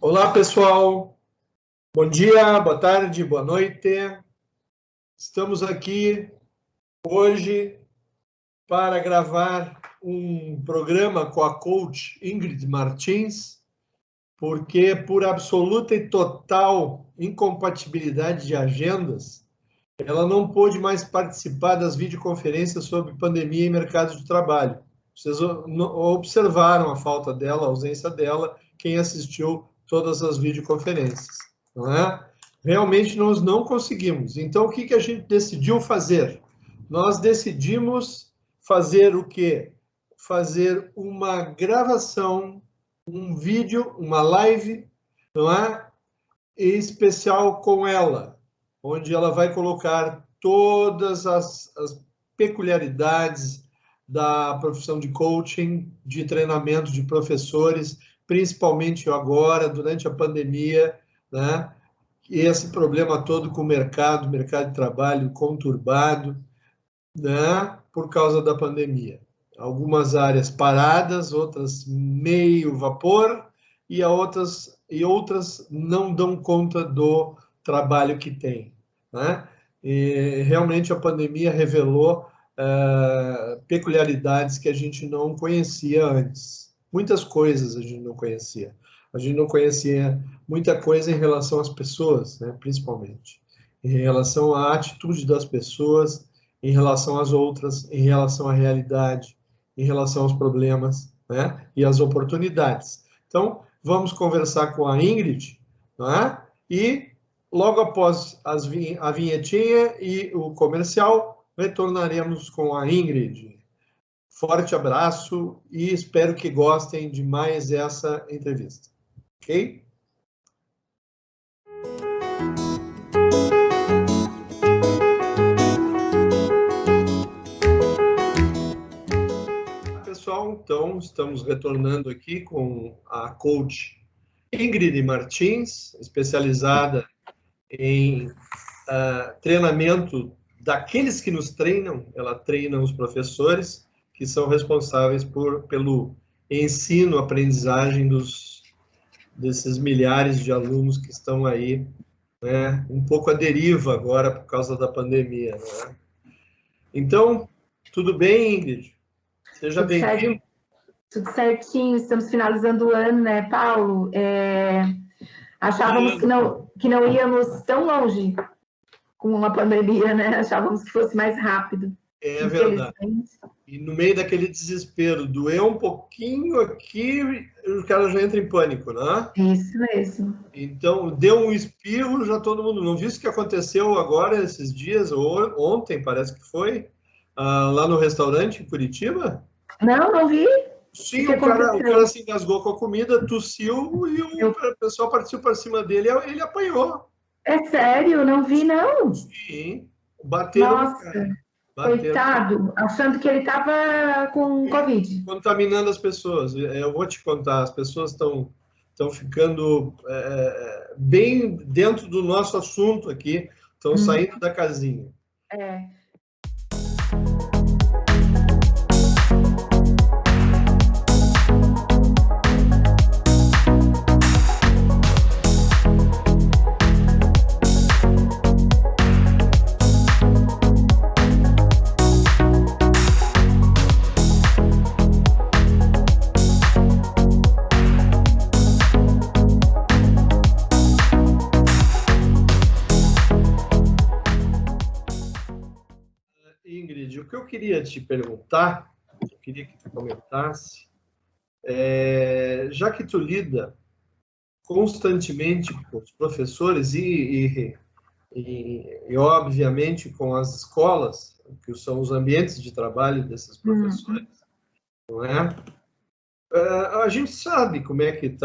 Olá, pessoal. Bom dia, boa tarde, boa noite. Estamos aqui hoje para gravar um programa com a coach Ingrid Martins, porque por absoluta e total incompatibilidade de agendas, ela não pôde mais participar das videoconferências sobre pandemia e mercado de trabalho. Vocês observaram a falta dela, a ausência dela, quem assistiu todas as videoconferências, não é? Realmente nós não conseguimos. Então, o que a gente decidiu fazer? Nós decidimos fazer o quê? Fazer uma gravação, um vídeo, uma live, não é? Especial com ela, onde ela vai colocar todas as peculiaridades da profissão de coaching, de treinamento de professores, principalmente agora, durante a pandemia, né? E esse problema todo com o mercado de trabalho conturbado, né? Por causa da pandemia. Algumas áreas paradas, outras meio vapor, e outras não dão conta do trabalho que tem, né? E realmente a pandemia revelou peculiaridades que a gente não conhecia antes. Muitas coisas a gente não conhecia. A gente não conhecia muita coisa em relação às pessoas, né, principalmente. Em relação à atitude das pessoas, em relação às outras, em relação à realidade, em relação aos problemas, né, e às oportunidades. Então, vamos conversar com a Ingrid, né, e logo após a vinhetinha e o comercial, retornaremos com a Ingrid. Forte abraço e espero que gostem de mais essa entrevista. Ok? Pessoal, então, estamos retornando aqui com a coach Ingrid Martins, especializada em treinamento daqueles que nos treinam. Ela treina os professores que são responsáveis pelo ensino, aprendizagem desses milhares de alunos que estão aí, né, um pouco à deriva agora por causa da pandemia, né? Então, tudo bem, Ingrid? Seja bem-vindo. Tudo certinho, estamos finalizando o ano, né, Paulo? Achávamos que não íamos tão longe com a pandemia, né? Achávamos que fosse mais rápido. É verdade. E no meio daquele desespero, doeu um pouquinho aqui, o cara já entra em pânico, né? Isso mesmo. Então, deu um espirro, já todo mundo... Não viu o que aconteceu agora, esses dias, ou ontem, parece que foi, lá no restaurante em Curitiba? Não vi. Sim, o cara se engasgou com a comida, tossiu e o pessoal partiu para cima dele e ele apanhou. É sério? Não vi, não. Sim, bateram no cara. Coitado, achando que ele estava com Covid. Contaminando as pessoas. Eu vou te contar, as pessoas estão ficando bem dentro do nosso assunto aqui, estão saindo da casinha. Ingrid, o que eu queria te perguntar, eu queria que tu comentasse, já que tu lida constantemente com os professores e obviamente, com as escolas, que são os ambientes de trabalho desses professores, não é? A gente sabe como é que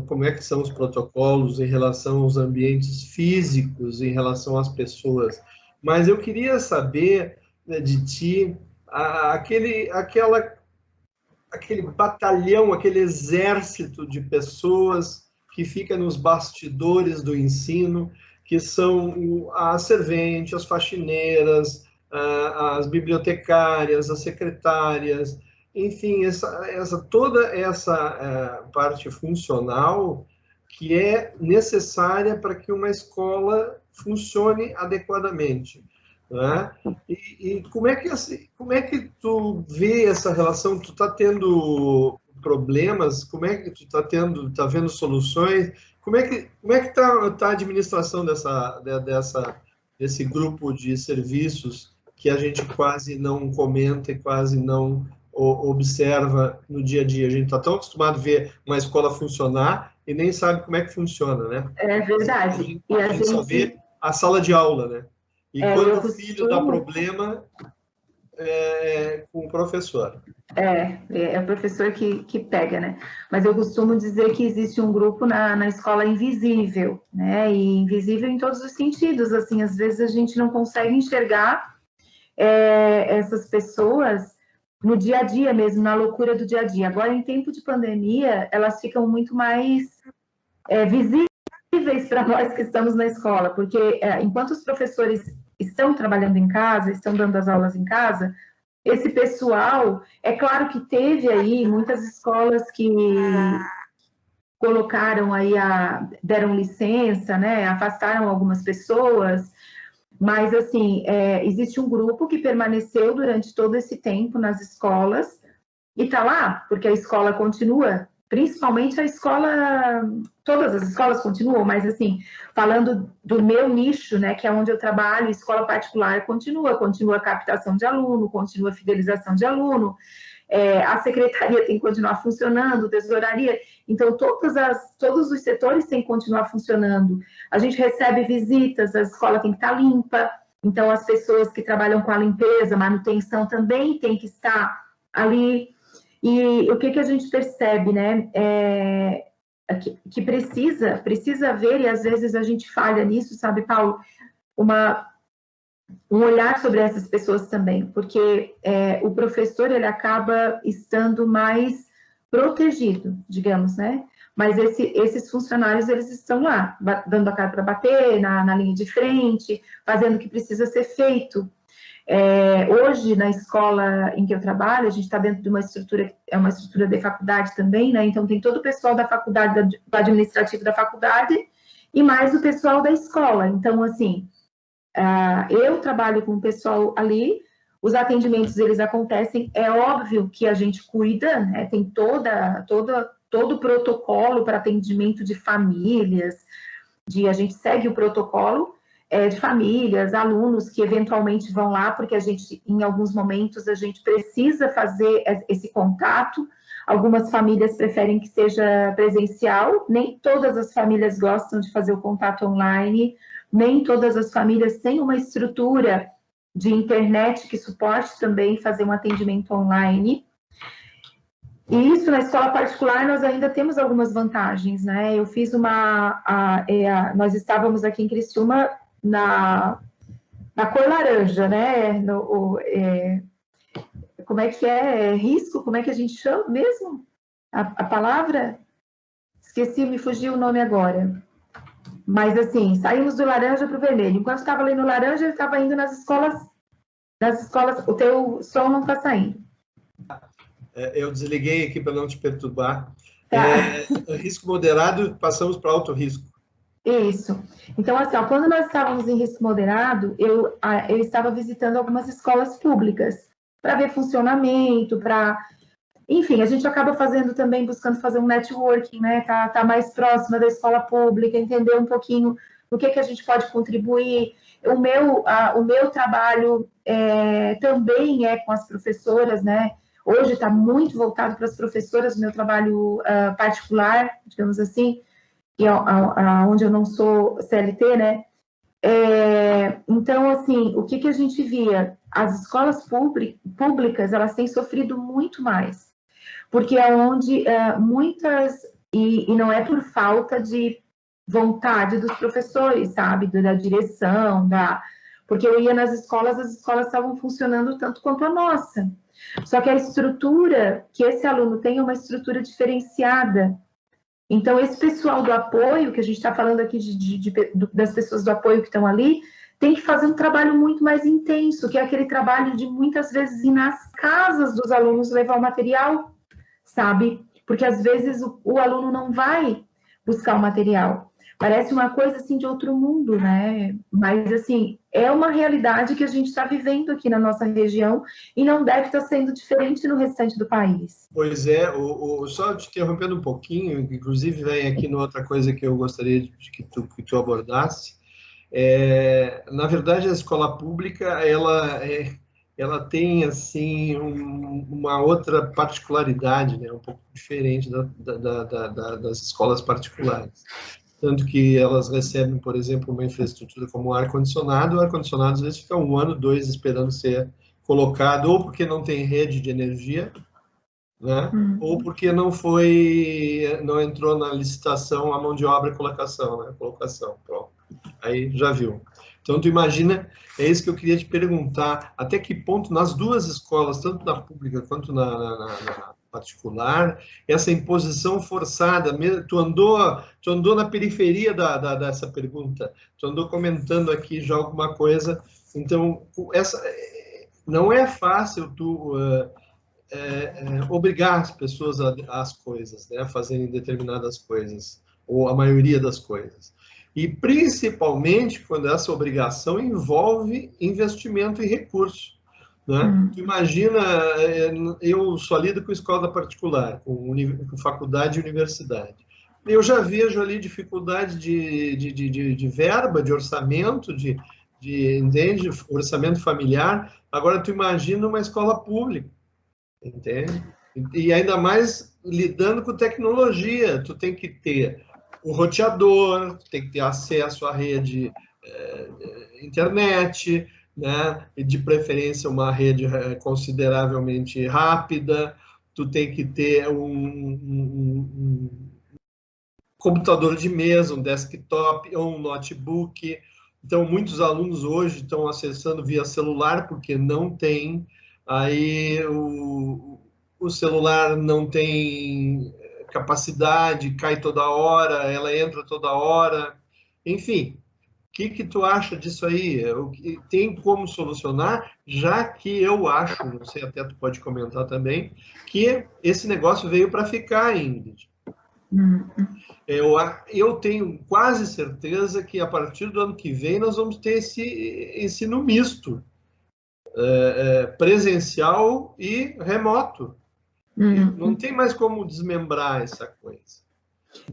como é que são os protocolos em relação aos ambientes físicos, em relação às pessoas, mas eu queria saber, né, de ti aquele batalhão, aquele exército de pessoas que fica nos bastidores do ensino, que são as serventes, as faxineiras, as bibliotecárias, as secretárias, enfim, toda essa parte funcional que é necessária para que uma escola funcione adequadamente, né? E como é que tu vê essa relação? Tu está tendo problemas? Como é que tu está vendo soluções? Como é que tá a administração desse grupo de serviços que a gente quase não comenta e quase não observa no dia a dia? A gente está tão acostumado a ver uma escola funcionar e nem sabe como é que funciona, né? É verdade. E A gente só vê a sala de aula, né? E quando o filho dá problema, é com o professor. É o professor que pega, né? Mas eu costumo dizer que existe um grupo na escola invisível, né? E invisível em todos os sentidos, assim, às vezes a gente não consegue enxergar essas pessoas no dia a dia mesmo, na loucura do dia a dia. Agora, em tempo de pandemia, elas ficam muito mais visíveis para nós que estamos na escola, porque enquanto os professores estão trabalhando em casa, estão dando as aulas em casa, esse pessoal, é claro que teve aí muitas escolas que colocaram aí, deram licença, né, afastaram algumas pessoas, mas assim, existe um grupo que permaneceu durante todo esse tempo nas escolas e está lá, porque a escola continua, principalmente a escola, todas as escolas continuam, mas assim, falando do meu nicho, né, que é onde eu trabalho, escola particular continua a captação de aluno, continua a fidelização de aluno, a secretaria tem que continuar funcionando, tesouraria, então todos os setores têm que continuar funcionando. A gente recebe visitas, a escola tem que estar limpa, então as pessoas que trabalham com a limpeza, manutenção também tem que estar ali. E o que a gente percebe, né? Que precisa haver, e às vezes a gente falha nisso, sabe, Paulo? Um olhar sobre essas pessoas também, porque o professor, ele acaba estando mais protegido, digamos, né? Mas esses funcionários, eles estão lá, dando a cara para bater, na linha de frente, fazendo o que precisa ser feito. Hoje, na escola em que eu trabalho, a gente está dentro de uma estrutura, é uma estrutura de faculdade também, né? Então, tem todo o pessoal da faculdade, do administrativo da faculdade, e mais o pessoal da escola. Então, assim, eu trabalho com o pessoal ali, os atendimentos, eles acontecem, é óbvio que a gente cuida, né? Tem todo o protocolo para atendimento de famílias, a gente segue o protocolo, de famílias, alunos que eventualmente vão lá, porque a gente, em alguns momentos, a gente precisa fazer esse contato. Algumas famílias preferem que seja presencial, nem todas as famílias gostam de fazer o contato online, nem todas as famílias têm uma estrutura de internet que suporte também fazer um atendimento online. E isso, na escola particular, nós ainda temos algumas vantagens, né? Eu fiz nós estávamos aqui em Criciúma na cor laranja, né? Como é que é? Risco? Como é que a gente chama mesmo? A palavra? Esqueci, me fugiu o nome agora. Mas, assim, saímos do laranja para o vermelho. Enquanto estava ali no laranja, ele estava indo nas escolas. O teu som não está saindo. Eu desliguei aqui para não te perturbar. Tá. Risco moderado, passamos para alto risco. Isso. Então, assim, quando nós estávamos em risco moderado, eu estava visitando algumas escolas públicas para ver funcionamento, enfim, a gente acaba buscando fazer um networking, né? Tá mais próxima da escola pública, entender um pouquinho o que a gente pode contribuir. O meu trabalho também é com as professoras, né? Hoje está muito voltado para as professoras, o meu trabalho particular, digamos assim, e onde eu não sou CLT, né? Então, assim, o que a gente via? As escolas públicas, elas têm sofrido muito mais, porque é onde muitas, e não é por falta de vontade dos professores, sabe? Da direção, porque eu ia nas escolas, as escolas estavam funcionando tanto quanto a nossa. Só que a estrutura que esse aluno tem é uma estrutura diferenciada. Então, esse pessoal do apoio, que a gente está falando aqui das pessoas do apoio que estão ali, tem que fazer um trabalho muito mais intenso, que é aquele trabalho de muitas vezes ir nas casas dos alunos levar o material, sabe? Porque às vezes o aluno não vai, buscar o material. Parece uma coisa, assim, de outro mundo, né? Mas, assim, é uma realidade que a gente está vivendo aqui na nossa região e não deve estar sendo diferente no restante do país. Pois é, só te interrompendo um pouquinho, inclusive vem aqui numa outra coisa que eu gostaria de que tu abordasse. Na verdade, a escola pública, ela tem, assim, uma outra particularidade, né, um pouco diferente das escolas particulares. Tanto que elas recebem, por exemplo, uma infraestrutura como o ar-condicionado. O ar-condicionado, às vezes, fica 1 ano, 2, esperando ser colocado, ou porque não tem rede de energia, né? Ou porque não entrou na licitação a mão de obra e colocação, né? Colocação, pronto. Aí já viu. Então, tu imagina, é isso que eu queria te perguntar, até que ponto nas duas escolas, tanto na pública quanto na particular, essa imposição forçada, tu andou na periferia dessa pergunta, tu andou comentando aqui já alguma coisa, então, não é fácil tu obrigar as pessoas às coisas, né, a fazerem determinadas coisas, ou a maioria das coisas. E principalmente quando essa obrigação envolve investimento e recurso, né? Tu imagina, eu só lido com escola particular, com faculdade e universidade. Eu já vejo ali dificuldade de verba, de orçamento, entende? Orçamento familiar. Agora, tu imagina uma escola pública, entende? E ainda mais lidando com tecnologia, tu tem que ter o roteador, tu tem que ter acesso à rede internet, né? E de preferência uma rede consideravelmente rápida, tu tem que ter um computador de mesa, um desktop ou um notebook. Então, muitos alunos hoje estão acessando via celular porque não tem. Aí o celular não tem capacidade, cai toda hora, ela entra toda hora. Enfim, o que tu acha disso aí? Tem como solucionar? Já que eu acho, não sei, até tu pode comentar também, que esse negócio veio para ficar, Ingrid. Eu tenho quase certeza que a partir do ano que vem nós vamos ter esse ensino misto, presencial e remoto. Não tem mais como desmembrar essa coisa.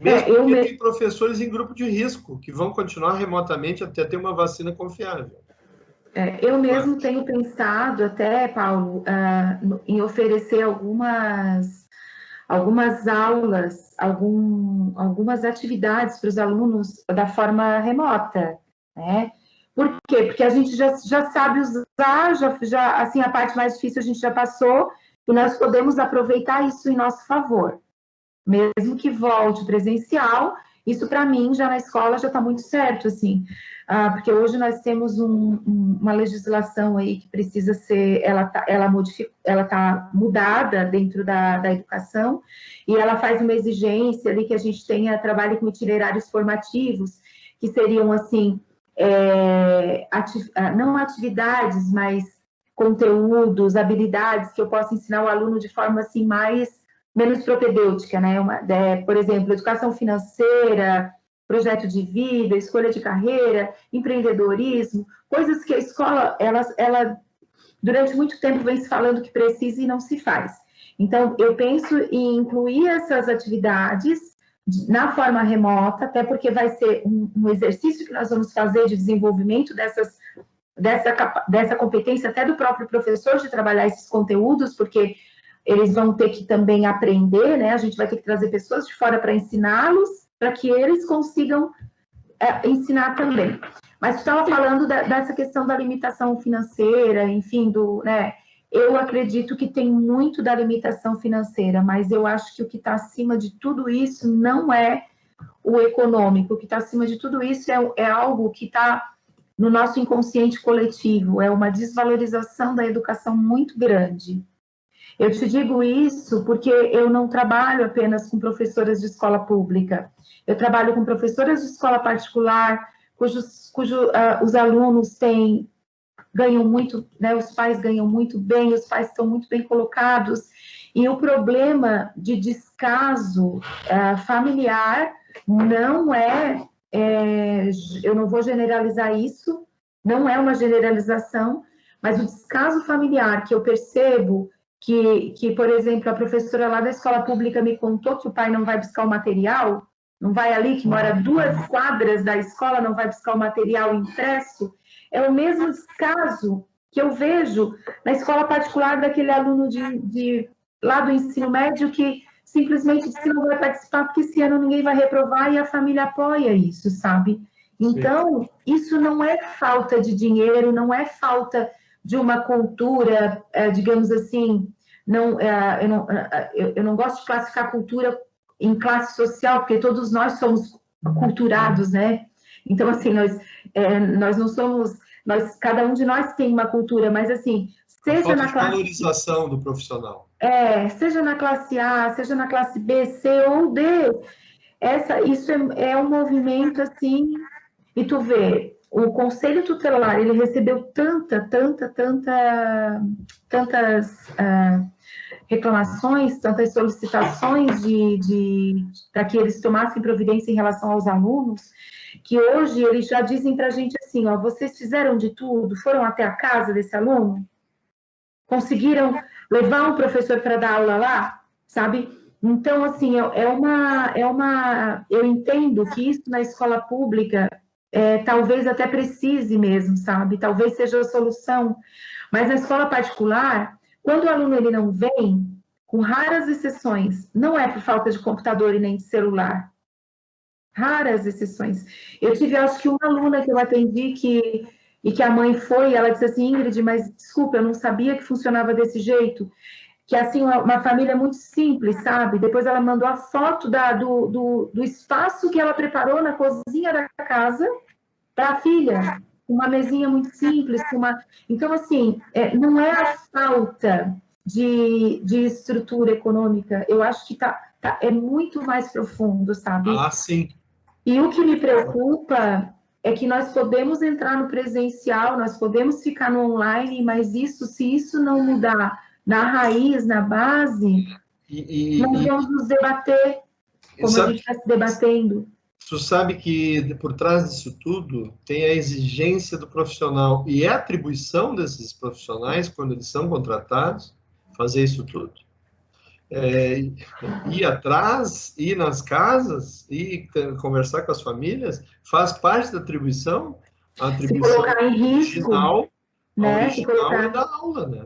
Mesmo porque tem professores em grupo de risco, que vão continuar remotamente até ter uma vacina confiável. Eu mesmo tenho pensado até, Paulo, em oferecer algumas aulas, algumas atividades para os alunos da forma remota, né? Por quê? Porque a gente já sabe usar, já assim, a parte mais difícil a gente já passou, e nós podemos aproveitar isso em nosso favor. Mesmo que volte presencial, isso para mim, já na escola, já está muito certo, assim, porque hoje nós temos uma legislação aí que precisa ser, ela tá mudada dentro da educação, e ela faz uma exigência ali que a gente trabalhe com itinerários formativos, que seriam, assim, não atividades, mas conteúdos, habilidades que eu possa ensinar o aluno de forma, assim, menos propedêutica, né? Por exemplo, educação financeira, projeto de vida, escolha de carreira, empreendedorismo, coisas que a escola, ela durante muito tempo vem se falando que precisa e não se faz. Então, eu penso em incluir essas atividades na forma remota, até porque vai ser um exercício que nós vamos fazer de desenvolvimento dessa competência até do próprio professor de trabalhar esses conteúdos, porque eles vão ter que também aprender, né? A gente vai ter que trazer pessoas de fora para ensiná-los, para que eles consigam ensinar também. Mas tu estava falando dessa questão da limitação financeira, enfim, né? Eu acredito que tem muito da limitação financeira, mas eu acho que o que está acima de tudo isso não é o econômico. O que está acima de tudo isso é algo que está no nosso inconsciente coletivo, é uma desvalorização da educação muito grande. Eu te digo isso porque eu não trabalho apenas com professoras de escola pública. Eu trabalho com professoras de escola particular, cujos os alunos ganham muito, né, os pais ganham muito bem, os pais estão muito bem colocados, e o problema de descaso familiar não eu não vou generalizar isso, não é uma generalização, mas o descaso familiar que eu percebo que, por exemplo, a professora lá da escola pública me contou que o pai não vai buscar o material, não vai ali, que mora 2 quadras da escola, não vai buscar o material impresso, é o mesmo descaso que eu vejo na escola particular daquele aluno lá do ensino médio que simplesmente disse que não vai participar porque esse ano ninguém vai reprovar e a família apoia isso, sabe? Então, isso não é falta de dinheiro, não é falta de uma cultura, digamos assim, eu não gosto de classificar a cultura em classe social, porque todos nós somos culturados, né? Então, assim, nós não somos, cada um de nós tem uma cultura, mas assim, seja na classe... valorização do profissional. Seja na classe A, seja na classe B, C ou D, isso é um movimento, assim, e tu vê, o Conselho Tutelar, ele recebeu tantas reclamações, tantas solicitações para que eles tomassem providência em relação aos alunos, que hoje eles já dizem para a gente assim, ó, vocês fizeram de tudo, foram até a casa desse aluno? Conseguiram levar um professor para dar aula lá, sabe? Então, assim, eu entendo que isso na escola pública talvez até precise mesmo, sabe? Talvez seja a solução. Mas na escola particular, quando o aluno ele não vem, com raras exceções, não é por falta de computador e nem de celular. Raras exceções. Eu tive, acho que uma aluna que eu atendi e que a mãe foi, ela disse assim, Ingrid, mas desculpa, eu não sabia que funcionava desse jeito. Que assim, uma família muito simples, sabe? Depois ela mandou a foto do espaço que ela preparou na cozinha da casa para a filha, uma mesinha muito simples, então assim, não é a falta de estrutura econômica, eu acho que é muito mais profundo, sabe? Ah, sim. E o que me preocupa é que nós podemos entrar no presencial, nós podemos ficar no online, mas se isso não mudar na raiz, na base, nós vamos nos debater como a gente está se debatendo. Tu sabe que por trás disso tudo tem a exigência do profissional e a atribuição desses profissionais, quando eles são contratados, fazer isso tudo. Ir atrás, ir nas casas, ir conversar com as famílias, faz parte da atribuição, a atribuição se colocar em risco, original, né? original é da aula, né?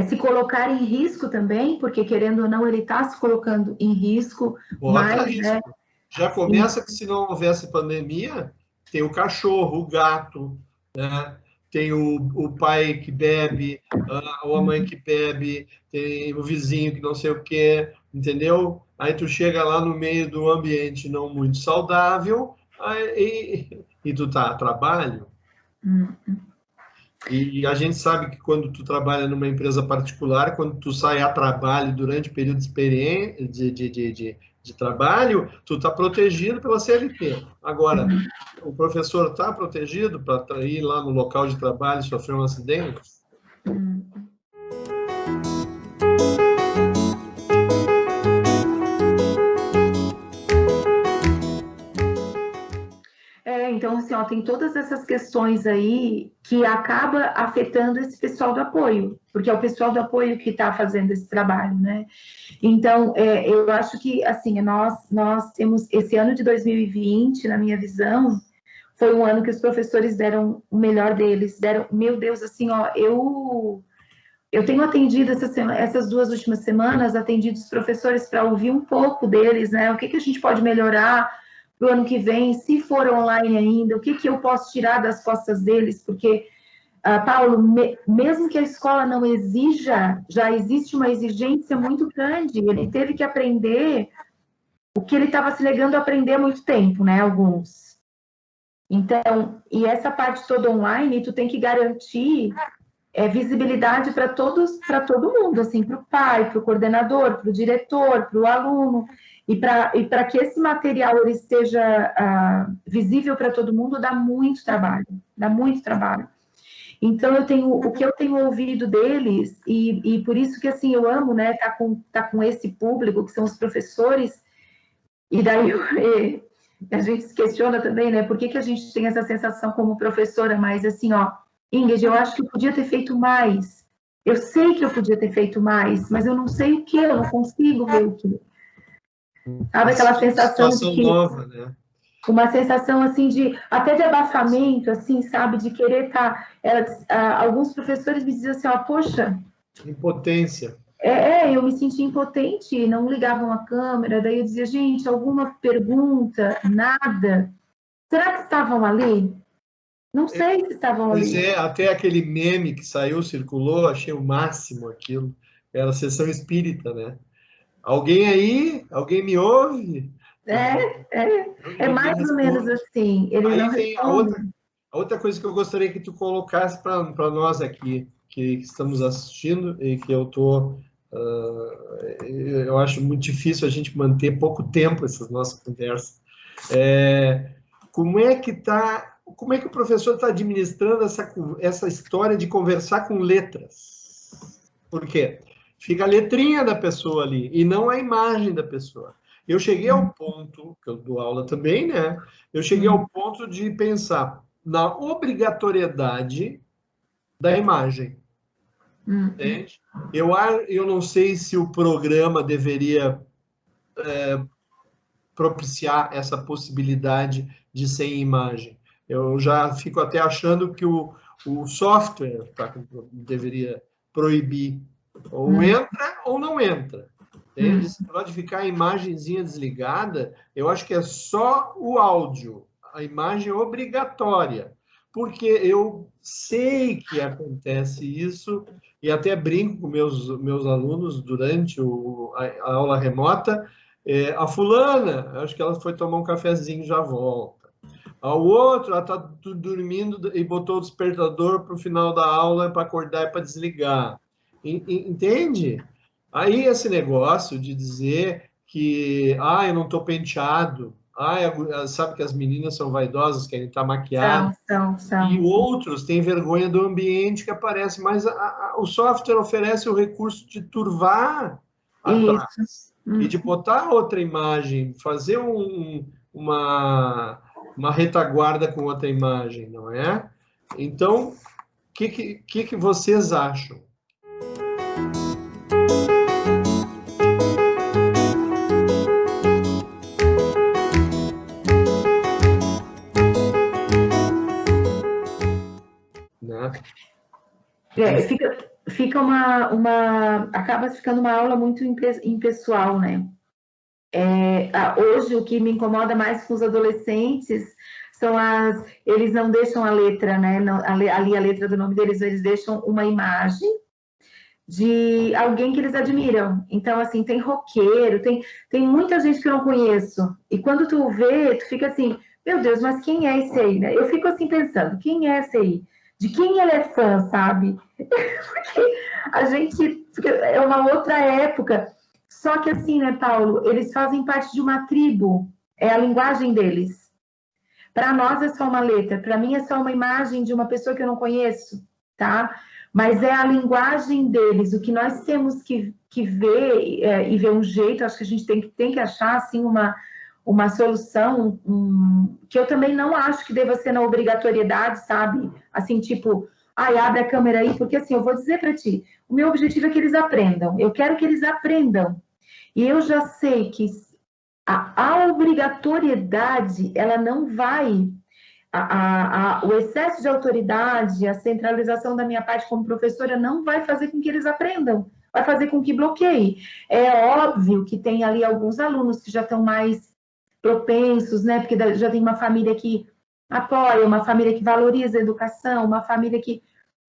Se colocar em risco também, porque querendo ou não, ele está se colocando em risco. Bota risco. Né? Já começa que se não houvesse pandemia, tem o cachorro, o gato, né? Tem o pai que bebe, ou a mãe que bebe, tem o vizinho que não sei o quê, entendeu? Aí tu chega lá no meio do ambiente não muito saudável, e tu tá a trabalho. E a gente sabe que quando tu trabalha numa empresa particular, quando tu sai a trabalho durante o período de trabalho, tu está protegido pela CLT. Agora, o professor está protegido para ir lá no local de trabalho e sofrer um acidente? Então, assim, tem todas essas questões aí que acaba afetando esse pessoal do apoio, porque é o pessoal do apoio que está fazendo esse trabalho, né? Então, eu acho que, assim, nós temos esse ano de 2020, na minha visão, foi um ano que os professores deram o melhor deles, meu Deus, assim, eu tenho atendido essas 2 últimas semanas, atendido os professores para ouvir um pouco deles, né? O que a gente pode melhorar para o ano que vem, se for online ainda, o que eu posso tirar das costas deles, porque, Paulo, mesmo que a escola não exija, já existe uma exigência muito grande, ele teve que aprender o que ele estava se negando a aprender há muito tempo, né, alguns. Então, e essa parte toda online, tu tem que garantir visibilidade para todo mundo, assim, para o pai, para o coordenador, para o diretor, para o aluno, e para que esse material ele esteja visível para todo mundo, dá muito trabalho. Então, o que eu tenho ouvido deles, e por isso que, assim, eu amo, né, tá com esse público, que são os professores, E daí a gente se questiona também, né? Por que a gente tem essa sensação como professora, mas assim, ó, Ingrid, eu acho que eu podia ter feito mais. Eu sei que eu podia ter feito mais, mas eu não sei o que, eu não consigo ver o que. Sabe aquela sensação de que... nova, né? Uma sensação, assim, até de abafamento, assim, sabe? De querer estar... alguns professores me diziam assim, ó, poxa... Impotência. Eu me senti impotente, não ligavam a câmera, daí eu dizia, gente, alguma pergunta? Nada. Será que estavam ali? Não sei se estavam ali. Pois é, até aquele meme que saiu, circulou, achei o máximo aquilo. Era a sessão espírita, né? Alguém aí? Alguém me ouve? É Ninguém mais ou menos responde. assim. Eles Aí não vem respondem. a outra coisa que eu gostaria que tu colocasse para nós aqui, que estamos assistindo e que eu acho muito difícil a gente manter pouco tempo essas nossas conversas. Como é que o professor está administrando essa história de conversar com letras? Por quê? Fica a letrinha da pessoa ali e não a imagem da pessoa. Eu cheguei ao ponto, que eu dou aula também, né? Eu cheguei ao ponto de pensar na obrigatoriedade da imagem. Entende? Eu não sei se o programa deveria propiciar essa possibilidade de sem imagem. Eu já fico até achando que o software deveria proibir. Ou entra ou não entra. Entende? Se pode ficar a imagenzinha desligada, eu acho que é só o áudio. A imagem é obrigatória. Porque eu sei que acontece isso, e até brinco com meus alunos durante a aula remota, a fulana, acho que ela foi tomar um cafezinho e já volta. Ao outro, ela está dormindo e botou o despertador para o final da aula para acordar e para desligar. Entende? Aí esse negócio de dizer que, eu não estou penteado, sabe que as meninas são vaidosas, querem estar maquiadas, e outros têm vergonha do ambiente que aparece, mas o software oferece o recurso de turvar atrás e de botar outra imagem, fazer uma retaguarda com outra imagem, não é? Então, o que vocês acham? Né? Fica acaba ficando uma aula muito impessoal, né? Hoje, o que me incomoda mais com os adolescentes são eles não deixam a letra, né? Ali a letra do nome deles, eles deixam uma imagem de alguém que eles admiram. Então, assim, tem roqueiro, tem muita gente que eu não conheço. E quando tu vê, tu fica assim, meu Deus, mas quem é esse aí, né? Eu fico assim pensando, quem é esse aí? De quem ele é fã, sabe? Porque a gente... É uma outra época. Só que assim, né, Paulo? Eles fazem parte de uma tribo. É a linguagem deles. Para nós é só uma letra. Para mim é só uma imagem de uma pessoa que eu não conheço, tá? Mas é a linguagem deles. O que nós temos que ver e ver um jeito, acho que a gente tem que achar, assim, uma solução, que eu também não acho que deva ser na obrigatoriedade, sabe? Assim, tipo, abre a câmera aí, porque assim, eu vou dizer para ti, o meu objetivo é que eles aprendam, eu quero que eles aprendam. E eu já sei que a obrigatoriedade, ela não vai... o excesso de autoridade, a centralização da minha parte como professora não vai fazer com que eles aprendam, vai fazer com que bloqueie. É óbvio que tem ali alguns alunos que já estão mais propensos, né? Porque já tem uma família que apoia, uma família que valoriza a educação, uma família que,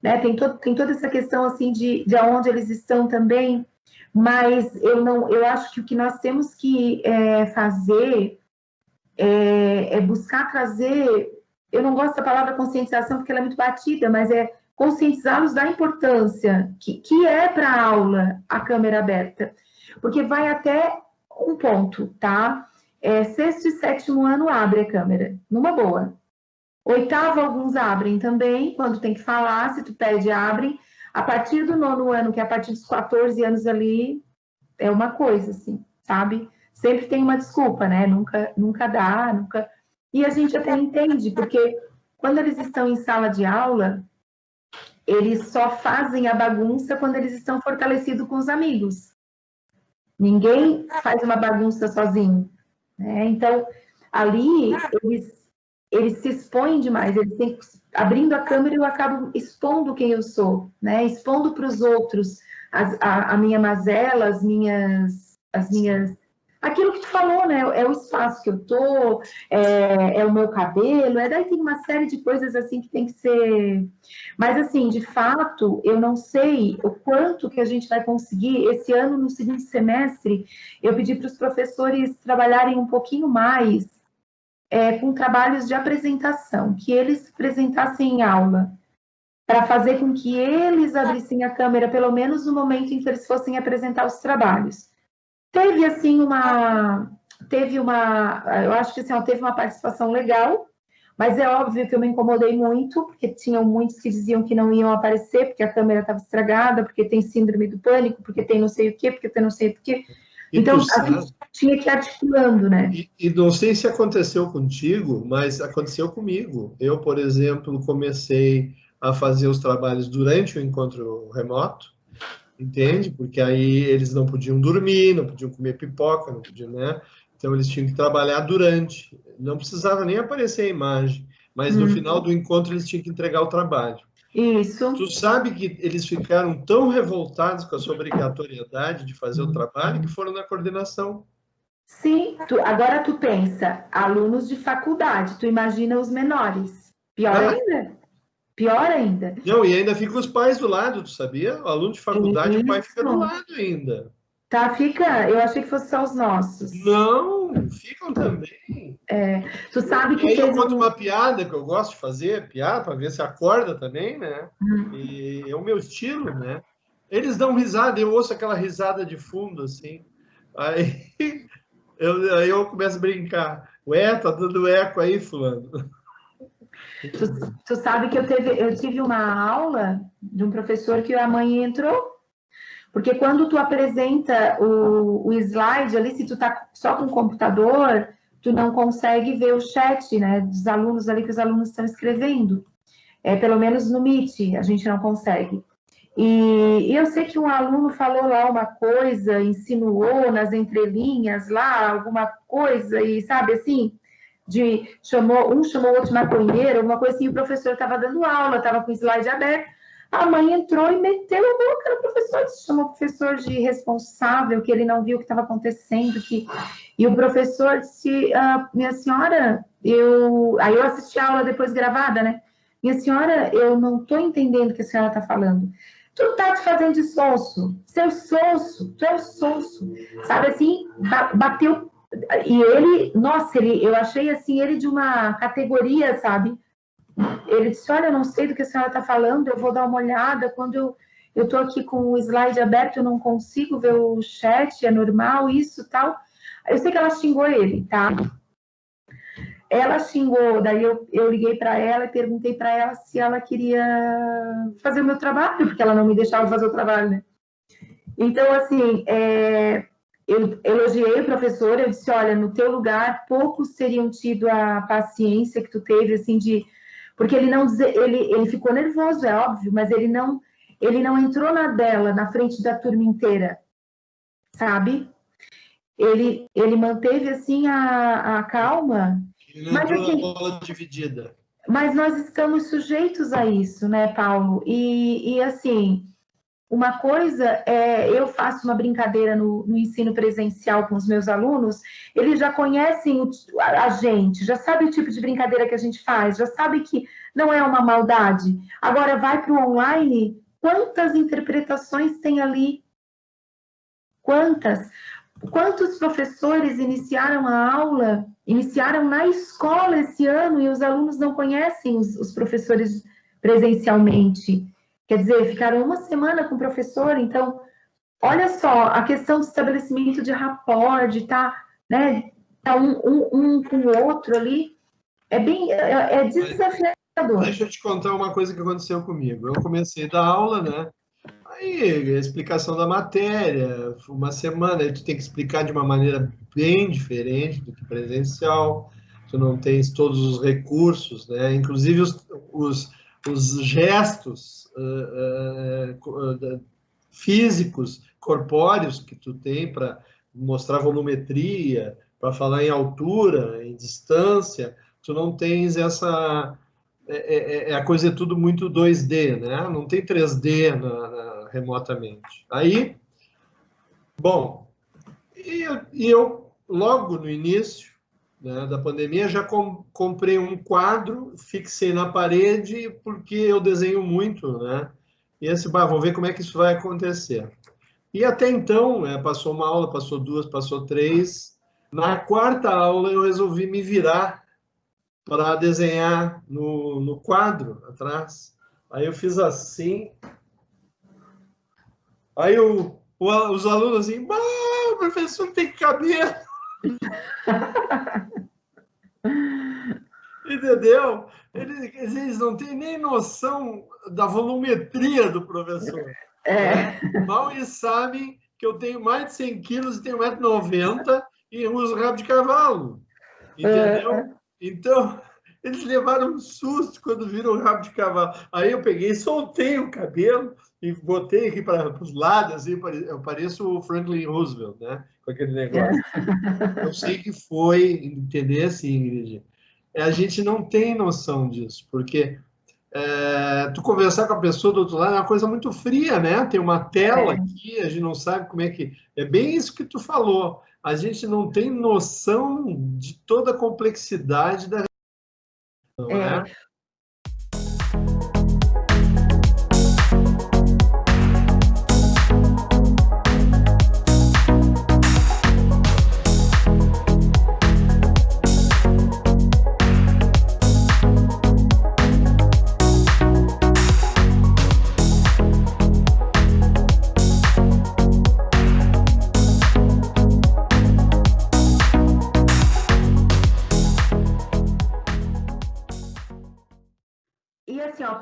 né, tem toda essa questão assim de onde eles estão também. Mas eu acho que o que nós temos que fazer é buscar trazer, eu não gosto da palavra conscientização porque ela é muito batida, mas é conscientizá-los da importância que é para a aula a câmera aberta, porque vai até um ponto, tá? Sexto e sétimo ano abre a câmera, numa boa. Oitavo, alguns abrem também, quando tem que falar, se tu pede, abrem. A partir do nono ano, que é a partir dos 14 anos ali, é uma coisa, assim, sabe? sempre tem uma desculpa, né? Nunca dá, nunca... E a gente até entende, porque quando eles estão em sala de aula, eles só fazem a bagunça quando eles estão fortalecidos com os amigos. Ninguém faz uma bagunça sozinho, né? Então, ali, eles se expõem demais, eles têm, abrindo a câmera, eu acabo expondo quem eu sou, né? Expondo para os outros a minha mazela, as minhas... Aquilo que tu falou, né? É o espaço que eu tô, é o meu cabelo, daí tem uma série de coisas assim que tem que ser... Mas, assim, de fato, eu não sei o quanto que a gente vai conseguir. Esse ano, no segundo semestre, eu pedi para os professores trabalharem um pouquinho mais com trabalhos de apresentação, que eles apresentassem em aula, para fazer com que eles abrissem a câmera, pelo menos no momento em que eles fossem apresentar os trabalhos. Teve, assim, eu acho que, assim, teve uma participação legal, mas é óbvio que eu me incomodei muito, porque tinham muitos que diziam que não iam aparecer, porque a câmera estava estragada, porque tem síndrome do pânico, porque tem não sei o quê, porque tem não sei o quê. Então, a gente tinha que ir articulando, né? E não sei se aconteceu contigo, mas aconteceu comigo. Eu, por exemplo, comecei a fazer os trabalhos durante o encontro remoto, entende? Porque aí eles não podiam dormir, não podiam comer pipoca, não podiam, né? Então eles tinham que trabalhar durante. Não precisava nem aparecer a imagem, mas no final do encontro eles tinham que entregar o trabalho. Isso. Tu sabe que eles ficaram tão revoltados com a sua obrigatoriedade de fazer o trabalho que foram na coordenação. Sim, agora tu pensa, alunos de faculdade, tu imagina os menores. Pior ainda. Pior ainda. Não, e ainda fica os pais do lado, tu sabia? O aluno de faculdade, o pai fica do lado ainda. Tá, fica. Eu achei que fosse só os nossos. Não, ficam também. Tu sabe que e aí eu conto uma piada que eu gosto de fazer, piada, para ver se acorda também, né? E é o meu estilo, né? Eles dão risada, eu ouço aquela risada de fundo, assim. Aí eu começo a brincar. Ué, tá dando eco aí, fulano. Tu sabe que eu tive uma aula de um professor que a mãe entrou, porque quando tu apresenta o slide ali, se tu tá só com o computador, tu não consegue ver o chat, né, dos alunos ali que os alunos estão escrevendo. Pelo menos no Meet, a gente não consegue. E eu sei que um aluno falou lá uma coisa, insinuou nas entrelinhas lá alguma coisa, e sabe assim, chamou o outro de maconheiro, alguma coisa assim, e o professor estava dando aula, estava com o slide aberto, a mãe entrou e meteu a boca no professor, chamou o professor de irresponsável, que ele não viu o que estava acontecendo, e o professor disse, minha senhora, aí eu assisti a aula depois gravada, né? Minha senhora, eu não estou entendendo o que a senhora está falando. Tu tá te fazendo de sonso, seu sonso, tu é o sonso, sabe assim, bateu, e ele, nossa, eu achei assim, ele de uma categoria, sabe, ele disse, olha, eu não sei do que a senhora está falando, eu vou dar uma olhada, quando eu estou aqui com o slide aberto, eu não consigo ver o chat, é normal isso, tal, eu sei que ela xingou ele, tá, ela xingou, daí eu liguei para ela e perguntei para ela se ela queria fazer o meu trabalho, porque ela não me deixava fazer o trabalho, né? Então, assim, eu elogiei o professor, eu disse, olha, no teu lugar, poucos teriam tido a paciência que tu teve, assim, porque ele ficou nervoso, é óbvio, mas ele não entrou na dela, na frente da turma inteira, sabe? Ele manteve, assim, a calma. Ele não entrou na bola dividida. Mas nós estamos sujeitos a isso, né, Paulo? E assim, uma coisa eu faço uma brincadeira no ensino presencial com os meus alunos, eles já conhecem a gente, já sabe o tipo de brincadeira que a gente faz, já sabe que não é uma maldade. Agora vai para o online, quantas interpretações tem ali? Quantos professores iniciaram a aula, iniciaram na escola esse ano e os alunos não conhecem os professores presencialmente? Quer dizer, ficaram uma semana com o professor, então, olha só, a questão do estabelecimento de rapport, de estar, né, um com o outro ali, é desafiador. Deixa eu te contar uma coisa que aconteceu comigo. Eu comecei a dar aula, né? Aí, a explicação da matéria, uma semana, aí tu tem que explicar de uma maneira bem diferente do que presencial, tu não tens todos os recursos, né? Inclusive os gestos físicos, corpóreos que tu tem para mostrar volumetria, para falar em altura, em distância, tu não tens essa... a coisa é tudo muito 2D, né? Não tem 3D remotamente. Aí, bom, eu logo no início, né, da pandemia, já comprei um quadro, fixei na parede, porque eu desenho muito, né? E esse, vamos ver como é que isso vai acontecer. E até então, passou uma aula, passou duas, passou três. Na quarta aula, eu resolvi me virar para desenhar no quadro atrás. Aí eu fiz assim. Aí os alunos assim, o professor tem cabelo. Entendeu? Eles não têm nem noção da volumetria do professor. Né? Mal eles sabem que eu tenho mais de 100 quilos e tenho 1,90 m e uso rabo de cavalo. Entendeu? Então, eles levaram um susto quando viram o rabo de cavalo. Aí eu peguei, soltei o cabelo e botei aqui para os lados, assim, eu pareço o Franklin Roosevelt, né? Com aquele negócio. Eu sei que foi, entender assim, Ingrid. A gente não tem noção disso, porque tu conversar com a pessoa do outro lado é uma coisa muito fria, né? Tem uma tela aqui, a gente não sabe como é que... É bem isso que tu falou. A gente não tem noção de toda a complexidade da... Não é?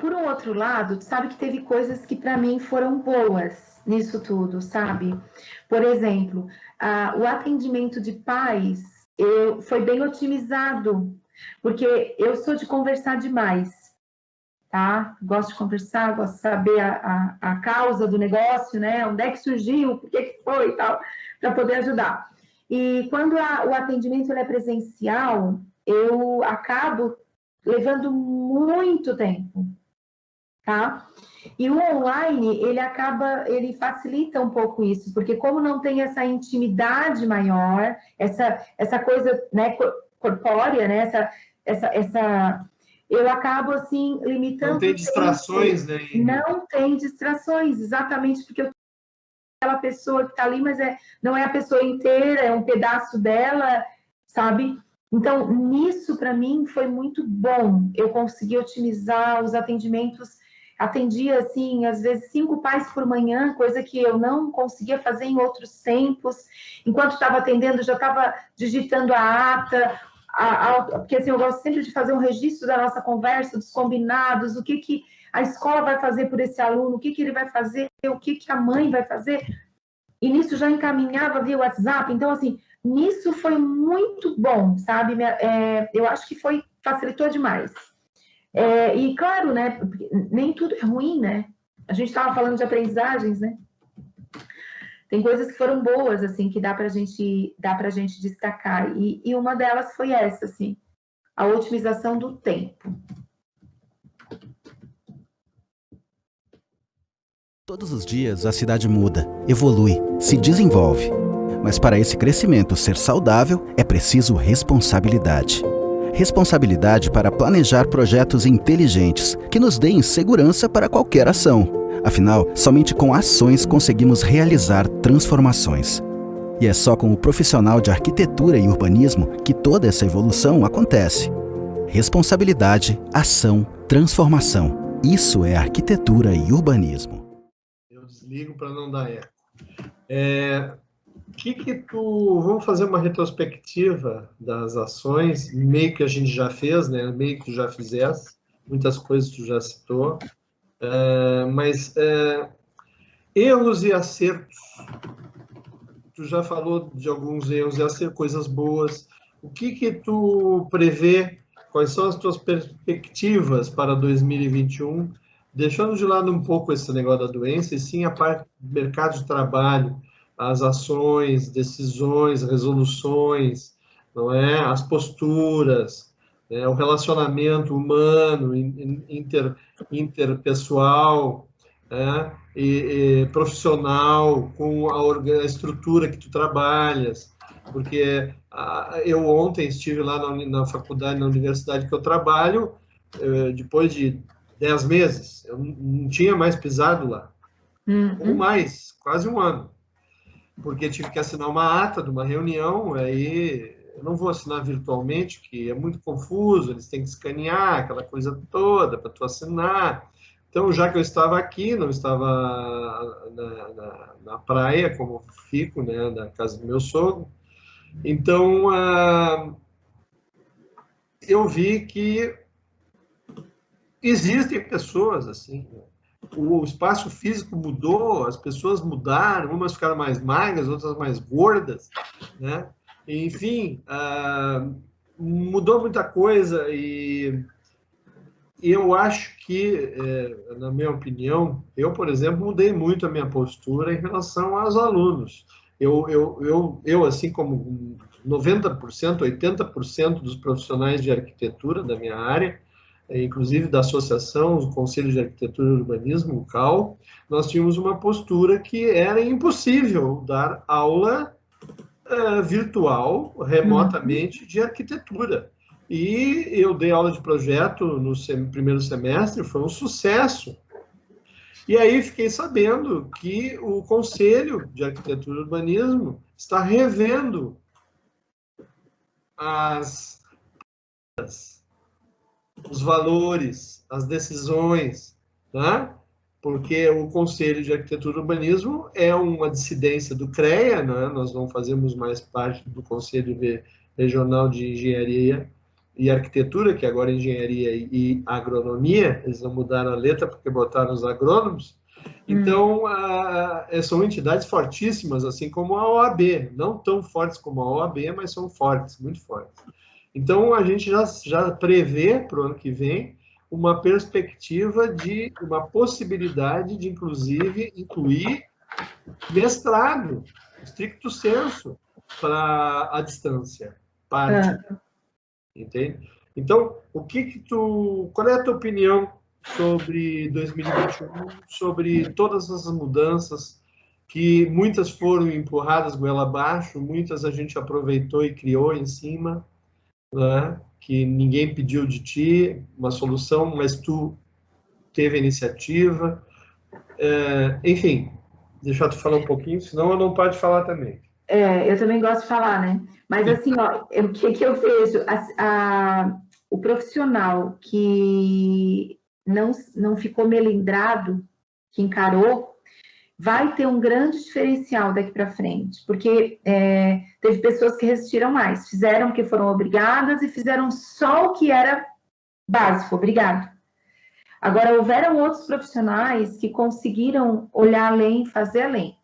Por um outro lado, sabe que teve coisas que para mim foram boas nisso tudo, sabe? Por exemplo, o atendimento de pais foi bem otimizado, porque eu sou de conversar demais, tá? Gosto de conversar, gosto de saber a causa do negócio, né? Onde é que surgiu, por que foi e tal, para poder ajudar. E quando o atendimento é presencial, eu acabo levando muito tempo, tá? E o online, ele facilita um pouco isso, porque como não tem essa intimidade maior, essa coisa, né, corpórea, né, eu acabo, assim, limitando... Não tem distrações, né? Não tem distrações, exatamente, porque eu aquela pessoa que está ali, mas não é a pessoa inteira, é um pedaço dela, sabe? Então, nisso, para mim, foi muito bom. Eu consegui otimizar os atendimentos. Atendia, assim, às vezes 5 pais por manhã, coisa que eu não conseguia fazer em outros tempos. Enquanto estava atendendo, já estava digitando a ata, porque assim, eu gosto sempre de fazer um registro da nossa conversa, dos combinados, o que a escola vai fazer por esse aluno, o que ele vai fazer, o que a mãe vai fazer. E nisso já encaminhava via WhatsApp. Então, assim, nisso foi muito bom, sabe? Eu acho que facilitou demais. E claro, né? Nem tudo é ruim, né? A gente estava falando de aprendizagens, né? Tem coisas que foram boas, assim, que dá pra gente destacar. E uma delas foi essa, assim, a otimização do tempo. Todos os dias a cidade muda, evolui, se desenvolve. Mas para esse crescimento ser saudável, é preciso responsabilidade. Responsabilidade para planejar projetos inteligentes que nos deem segurança para qualquer ação. Afinal, somente com ações conseguimos realizar transformações. E é só com o profissional de arquitetura e urbanismo que toda essa evolução acontece. Responsabilidade, ação, transformação. Isso é arquitetura e urbanismo. Eu desligo para não dar eco. Vamos fazer uma retrospectiva das ações, meio que a gente já fez, né? Meio que tu já fizeste, muitas coisas tu já citou, mas Erros e acertos. Tu já falou de alguns erros e acertos, coisas boas. O que tu prevê? Quais são as tuas perspectivas para 2021? Deixando de lado um pouco esse negócio da doença, e sim a parte do mercado de trabalho, as ações, decisões, resoluções, não é? As posturas, né? O relacionamento humano, interpessoal, né? E profissional, com a estrutura que tu trabalhas, porque eu ontem estive lá na faculdade, na universidade que eu trabalho, depois de 10 meses, eu não tinha mais pisado lá, ou mais, quase um ano, porque tive que assinar uma ata de uma reunião, aí eu não vou assinar virtualmente, que é muito confuso, eles têm que escanear aquela coisa toda para tu assinar. Então, já que eu estava aqui, não estava na praia, como fico, né, na casa do meu sogro, então eu vi que existem pessoas assim, o espaço físico mudou, as pessoas mudaram, umas ficaram mais magras, outras mais gordas, né? Enfim, mudou muita coisa e eu acho que, na minha opinião, eu, por exemplo, mudei muito a minha postura em relação aos alunos. Eu assim como 90%, 80% dos profissionais de arquitetura da minha área, inclusive da associação, o Conselho de Arquitetura e Urbanismo, o CAL, nós tínhamos uma postura que era impossível dar aula virtual, remotamente, de arquitetura. E eu dei aula de projeto no primeiro semestre, foi um sucesso. E aí fiquei sabendo que o Conselho de Arquitetura e Urbanismo está revendo os valores, as decisões, né? Porque o Conselho de Arquitetura e Urbanismo é uma dissidência do CREA, né? Nós não fazemos mais parte do Conselho Regional de Engenharia e Arquitetura, que agora é Engenharia e Agronomia, eles não mudaram a letra porque botaram os agrônomos. Então, são entidades fortíssimas, assim como a OAB, não tão fortes como a OAB, mas são fortes, muito fortes. Então, a gente já prevê para o ano que vem uma perspectiva de uma possibilidade de, inclusive, incluir mestrado, stricto sensu, para a distância, parte. Entende? Então, qual é a tua opinião sobre 2021, sobre todas essas mudanças, que muitas foram empurradas goela abaixo, muitas a gente aproveitou e criou em cima, né? Que ninguém pediu de ti uma solução, mas tu teve a iniciativa. Enfim, deixa tu falar um pouquinho, senão eu não paro de falar também. Eu também gosto de falar, né? Mas assim, ó, o que eu vejo? O profissional que não ficou melindrado, que encarou, vai ter um grande diferencial daqui para frente, porque teve pessoas que resistiram mais, fizeram porque foram obrigadas e fizeram só o que era básico, obrigado. Agora, houveram outros profissionais que conseguiram olhar além, fazer além.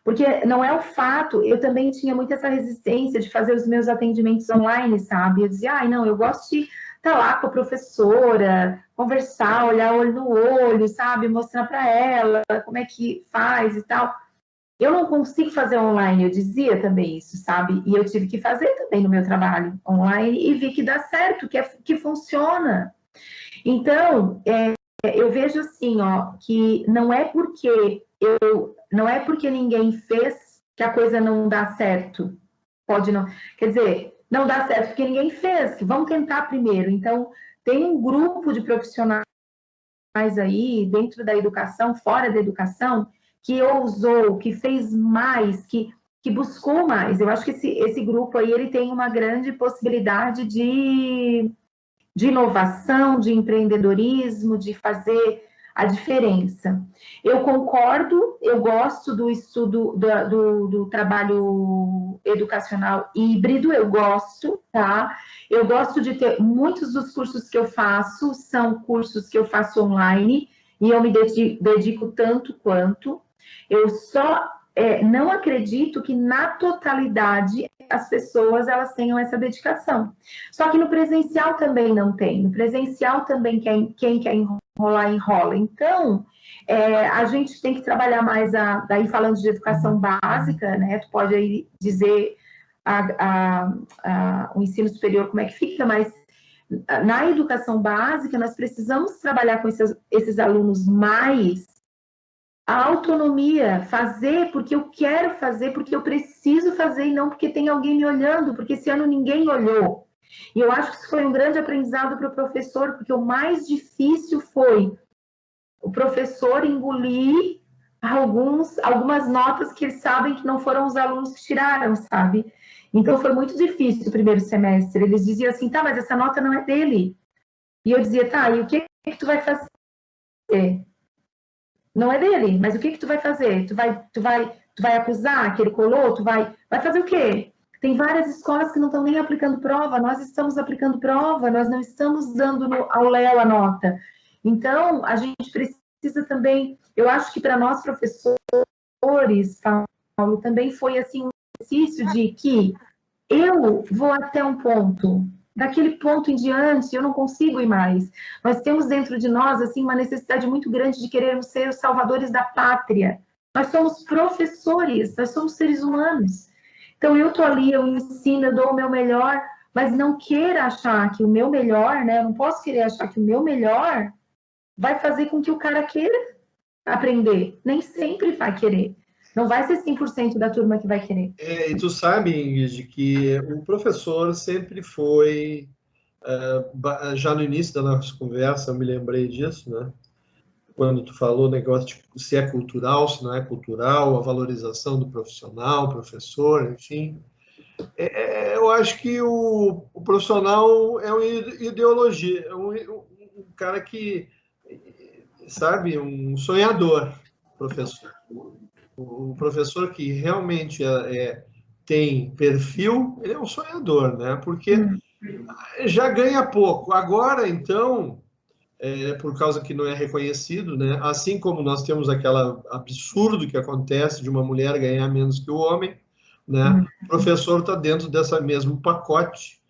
Porque não é o fato, eu também tinha muito essa resistência de fazer os meus atendimentos online, sabe? Eu dizia, não, eu gosto de estar lá com a professora, conversar, olhar olho no olho, sabe? Mostrar para ela como é que faz e tal. Eu não consigo fazer online, eu dizia também isso, sabe? E eu tive que fazer também no meu trabalho online e vi que dá certo, que funciona. Então, eu vejo assim, ó, que não é porque ninguém fez que a coisa não dá certo. Pode não. Quer dizer, não dá certo porque ninguém fez. Vamos tentar primeiro. Então, tem um grupo de profissionais aí, dentro da educação, fora da educação, que ousou, que fez mais, que buscou mais. Eu acho que esse grupo aí, ele tem uma grande possibilidade de inovação, de empreendedorismo, de fazer a diferença. Eu concordo, eu gosto do estudo do trabalho educacional híbrido, eu gosto, tá? Eu gosto de ter, muitos dos cursos que eu faço são cursos que eu faço online, e eu me dedico tanto quanto. Eu só não acredito que na totalidade as pessoas elas tenham essa dedicação. Só que no presencial também não tem. No presencial também quem quer enrolar, enrola. Então, a gente tem que trabalhar mais, daí falando de educação básica, né? Tu pode aí dizer o ensino superior como é que fica, mas na educação básica nós precisamos trabalhar com esses alunos mais a autonomia, fazer porque eu quero fazer, porque eu preciso fazer e não porque tem alguém me olhando, porque esse ano ninguém olhou. E eu acho que isso foi um grande aprendizado para o professor, porque o mais difícil foi o professor engolir algumas notas que eles sabem que não foram os alunos que tiraram, sabe? Então foi muito difícil o primeiro semestre. Eles diziam assim, tá, mas essa nota não é dele. E eu dizia, tá, e o que tu vai fazer? Não é dele, mas o que tu vai fazer? Tu vai acusar que ele colou? Tu vai fazer o quê? Tem várias escolas que não estão nem aplicando prova, nós estamos aplicando prova, nós não estamos dando ao Léo a nota. Então, a gente precisa também, eu acho que para nós professores, Paulo, também foi assim um exercício de que eu vou até um ponto, daquele ponto em diante eu não consigo ir mais. Nós temos dentro de nós assim uma necessidade muito grande de querermos ser os salvadores da pátria. Nós somos professores, nós somos seres humanos. Então eu estou ali, eu ensino, eu dou o meu melhor, mas não queira achar que o meu melhor, né? Eu não posso querer achar que o meu melhor vai fazer com que o cara queira aprender. Nem sempre vai querer. Não vai ser 100% da turma que vai querer. E tu sabe, Ingrid, que o professor sempre foi, já no início da nossa conversa, eu me lembrei disso, né? Quando tu falou o negócio de se é cultural, se não é cultural, a valorização do profissional, professor, enfim. Eu acho que o profissional é uma ideologia, é um cara que, sabe, um sonhador, professor. O professor que realmente tem perfil, ele é um sonhador, né? Porque já ganha pouco. Agora, então, por causa que não é reconhecido, né? Assim como nós temos aquele absurdo que acontece de uma mulher ganhar menos que o homem, né? O professor está dentro desse mesmo pacote,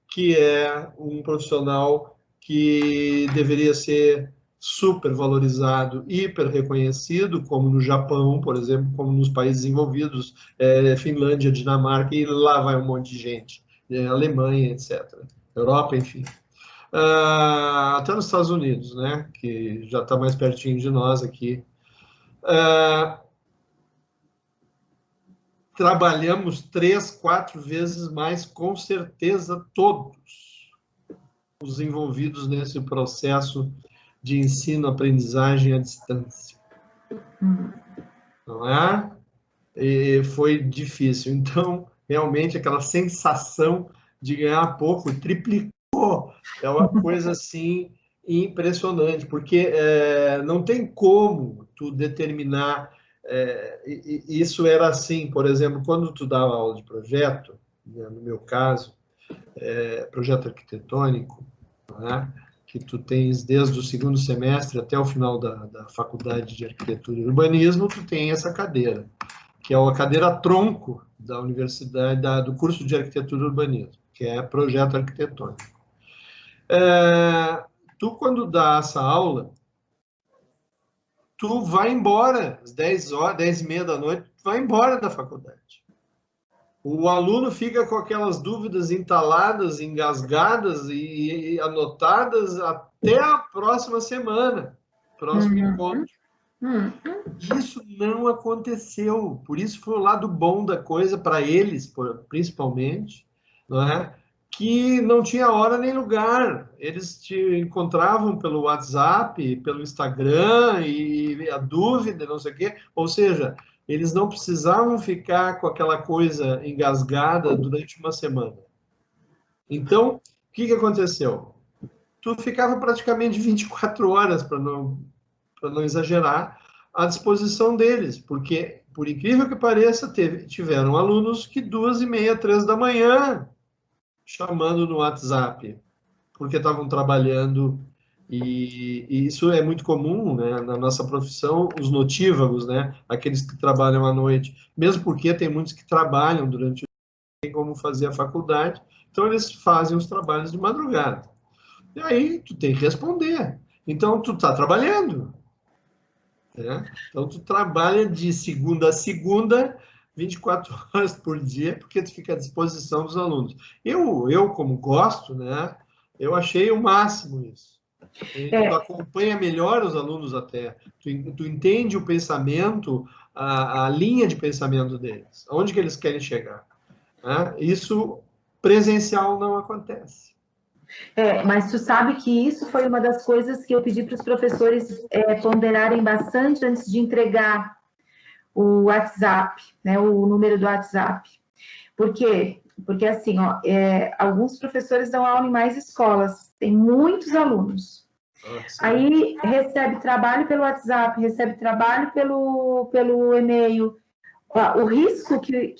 que é um profissional que deveria ser super valorizado, hiper reconhecido, como no Japão, por exemplo, como nos países desenvolvidos, Finlândia, Dinamarca, e lá vai um monte de gente, Alemanha, etc. Europa, enfim. Até nos Estados Unidos, né, que já está mais pertinho de nós aqui. Trabalhamos 3, 4 vezes mais, com certeza, todos os envolvidos nesse processo de ensino-aprendizagem à distância. Não é? E foi difícil. Então, realmente, aquela sensação de ganhar pouco, triplicou, é uma coisa, assim, impressionante, porque não tem como tu determinar. Isso era assim, por exemplo, quando tu dava aula de projeto, né, no meu caso, projeto arquitetônico, né, que tu tens desde o segundo semestre até o final da faculdade de arquitetura e urbanismo, tu tem essa cadeira, que é a cadeira tronco da universidade, do curso de arquitetura e urbanismo, que é projeto arquitetônico. Tu, quando dá essa aula, tu vai embora, às 10 horas, 10h30 da noite, tu vai embora da faculdade. O aluno fica com aquelas dúvidas entaladas, engasgadas e anotadas até a próxima semana, próximo encontro. Isso não aconteceu, por isso foi o lado bom da coisa para eles, principalmente, não é? Que não tinha hora nem lugar. Eles te encontravam pelo WhatsApp, pelo Instagram, e a dúvida, não sei o quê. Ou seja, eles não precisavam ficar com aquela coisa engasgada durante uma semana. Então, o que aconteceu? Tu ficava praticamente 24 horas, para não exagerar, à disposição deles, porque, por incrível que pareça, tiveram alunos que 2h30, 3 da manhã, chamando no WhatsApp, porque estavam trabalhando E isso é muito comum, né, na nossa profissão, os notívagos, né, aqueles que trabalham à noite, mesmo porque tem muitos que trabalham durante o dia, tem como fazer a faculdade, então eles fazem os trabalhos de madrugada. E aí tu tem que responder. Então tu está trabalhando, né? Então tu trabalha de segunda a segunda, 24 horas por dia, porque tu fica à disposição dos alunos. Eu como gosto, né, eu achei o máximo isso. Tu acompanha melhor os alunos até, tu entende o pensamento, a linha de pensamento deles, aonde que eles querem chegar, né? Isso presencial não acontece. Mas tu sabe que isso foi uma das coisas que eu pedi para os professores ponderarem bastante antes de entregar o WhatsApp, né, o número do WhatsApp. Por quê? Porque, assim, ó, alguns professores dão aula em mais escolas, tem muitos alunos. Aí recebe trabalho pelo WhatsApp, recebe trabalho pelo e-mail. O risco que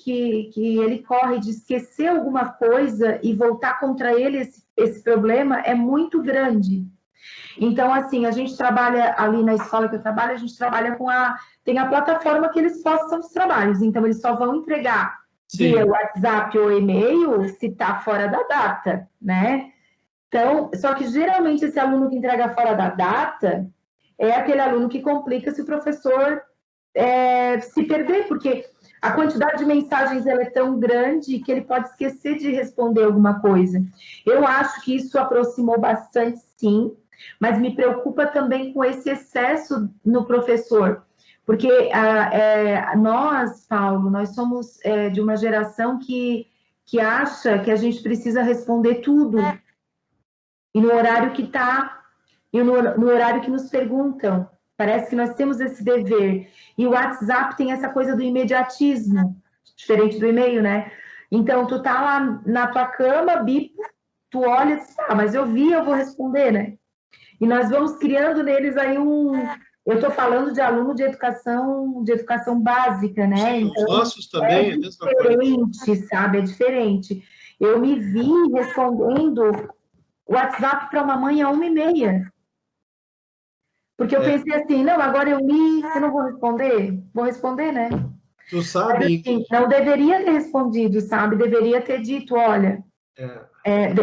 ele corre de esquecer alguma coisa e voltar contra ele esse problema é muito grande. Então, assim, a gente trabalha ali na escola que eu trabalho, a gente trabalha tem a plataforma que eles postam os trabalhos, então eles só vão entregar via WhatsApp ou e-mail se está fora da data, né? Então, só que geralmente esse aluno que entrega fora da data é aquele aluno que complica se o professor se perder, porque a quantidade de mensagens ela é tão grande que ele pode esquecer de responder alguma coisa. Eu acho que isso aproximou bastante, sim, mas me preocupa também com esse excesso no professor, porque nós, Paulo, nós somos de uma geração que acha que a gente precisa responder tudo, e no horário que está, e no horário que nos perguntam. Parece que nós temos esse dever. E o WhatsApp tem essa coisa do imediatismo, diferente do e-mail, né? Então, tu tá lá na tua cama, bipa, tu olha e diz, mas eu vi, eu vou responder, né? E nós vamos criando neles aí eu estou falando de aluno de educação básica, né? Sim, então, os nossos também é diferente, sabe? É diferente. Eu me vi respondendo WhatsApp para uma mãe às 1h30. Porque eu pensei assim, não, agora eu não vou responder? Vou responder, né? Tu sabe... Mas, assim, não deveria ter respondido, sabe? Deveria ter dito, olha,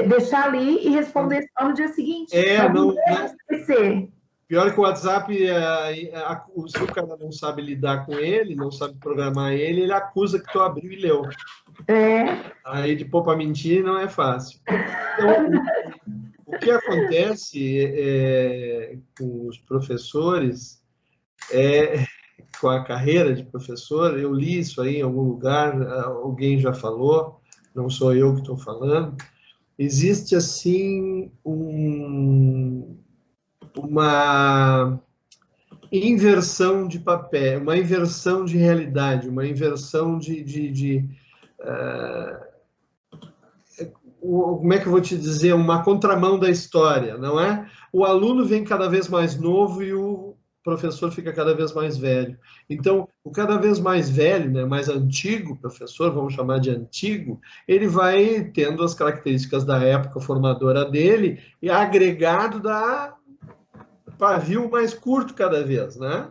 deixar ali e responder só no dia seguinte. Não esquecer. Pior que o WhatsApp, se o cara não sabe lidar com ele, não sabe programar ele acusa que tu abriu e leu. Aí de pôr para mentir não é fácil. Então, o que acontece com os professores, com a carreira de professor, eu li isso aí em algum lugar, alguém já falou, não sou eu que estou falando, existe assim uma inversão de papel, uma inversão de realidade, uma inversão como é que eu vou te dizer, uma contramão da história, não é? O aluno vem cada vez mais novo e o professor fica cada vez mais velho. Então, o cada vez mais velho, né, mais antigo professor, vamos chamar de antigo, ele vai tendo as características da época formadora dele e agregado da pavio mais curto cada vez, né?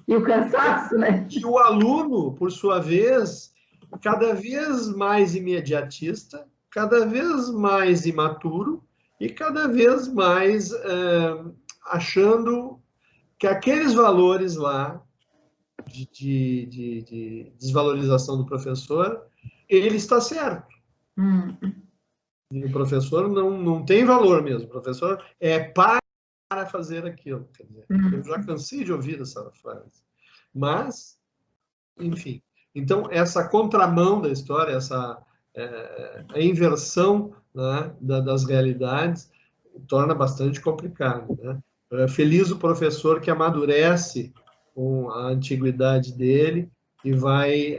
E o cansaço, né? E o aluno, por sua vez, cada vez mais imediatista, cada vez mais imaturo e cada vez mais achando que aqueles valores lá de desvalorização do professor, ele está certo. E o professor não tem valor mesmo. O professor é para fazer aquilo. Quer dizer, eu já cansei de ouvir essa frase. Mas, enfim. Então, essa contramão da história, essa a inversão, né, das realidades, torna bastante complicado, né? Feliz o professor que amadurece com a antiguidade dele e vai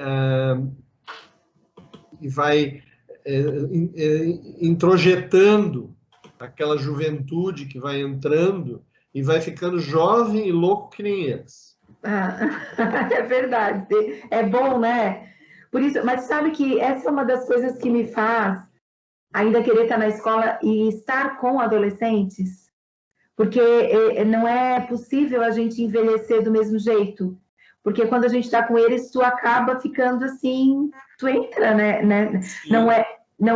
introjetando aquela juventude que vai entrando e vai ficando jovem e louco que nem eles. É verdade. É bom, né? Por isso, mas sabe que essa é uma das coisas que me faz ainda querer estar na escola e estar com adolescentes? porque não é possível a gente envelhecer do mesmo jeito, porque quando a gente está com eles, tu acaba ficando assim, tu entra, né? Não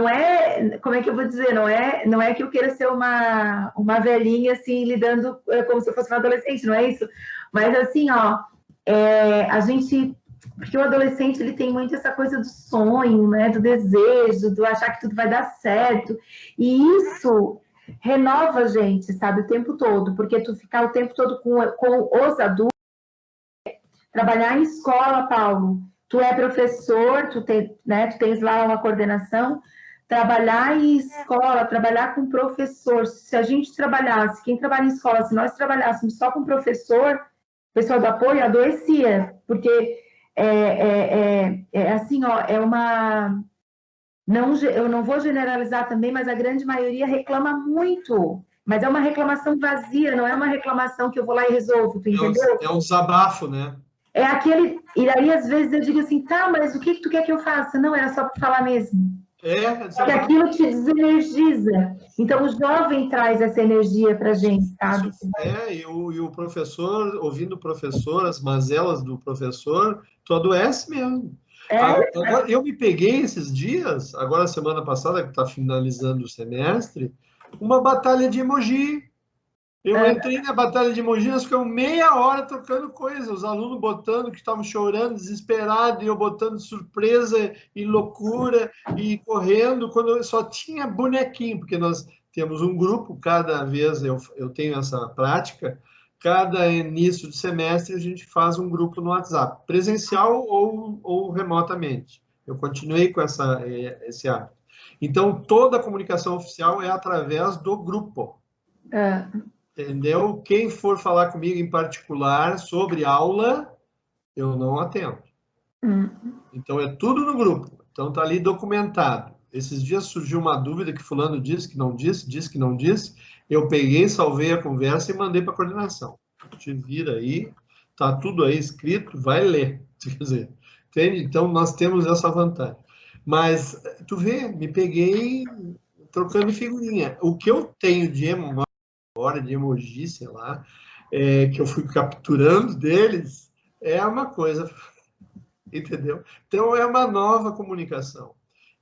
é, como é que eu vou dizer? Não é que eu queira ser uma velhinha assim, lidando como se eu fosse uma adolescente, não é isso? Mas assim, ó, a gente, porque o adolescente ele tem muito essa coisa do sonho, né? Do desejo, do achar que tudo vai dar certo, e isso renova a gente, sabe, o tempo todo, porque tu ficar o tempo todo com os adultos, trabalhar em escola, Paulo, tu é professor, tu tens lá uma coordenação, trabalhar em escola, trabalhar com professor, se a gente trabalhasse, quem trabalha em escola, se nós trabalhássemos só com professor, pessoal do apoio adoecia, porque assim, ó, eu não vou generalizar também, mas a grande maioria reclama muito. Mas é uma reclamação vazia, não é uma reclamação que eu vou lá e resolvo, tu entendeu? É um desabafo, né? É aquele... E aí, às vezes, eu digo assim, tá, mas o que tu quer que eu faça? Não, era só para falar mesmo. Porque aquilo te desenergiza. Então, o jovem traz essa energia para a gente, sabe? E o professor, ouvindo o professor, as mazelas do professor, tu adoece mesmo. Agora, eu me peguei esses dias, agora semana passada, que está finalizando o semestre, uma batalha de emoji. Eu entrei na batalha de emoji, nós ficamos meia hora trocando coisa, os alunos botando que estavam chorando, desesperados, e eu botando surpresa e loucura, e correndo, quando eu só tinha bonequinho, porque nós temos um grupo, cada vez eu tenho essa prática, cada início de semestre a gente faz um grupo no WhatsApp, presencial ou remotamente. Eu continuei com esse hábito. Então, toda a comunicação oficial é através do grupo. Entendeu? Quem for falar comigo em particular sobre aula, eu não atendo. Então, é tudo no grupo. Então, está ali documentado. Esses dias surgiu uma dúvida que fulano disse que não disse que não disse. Eu peguei, salvei a conversa e mandei para a coordenação. Te vira aí, está tudo aí escrito, vai ler. Quer dizer, entende? Então, nós temos essa vantagem. Mas, tu vê, me peguei trocando figurinha. O que eu tenho de emoji, sei lá, que eu fui capturando deles, é uma coisa, entendeu? Então, é uma nova comunicação.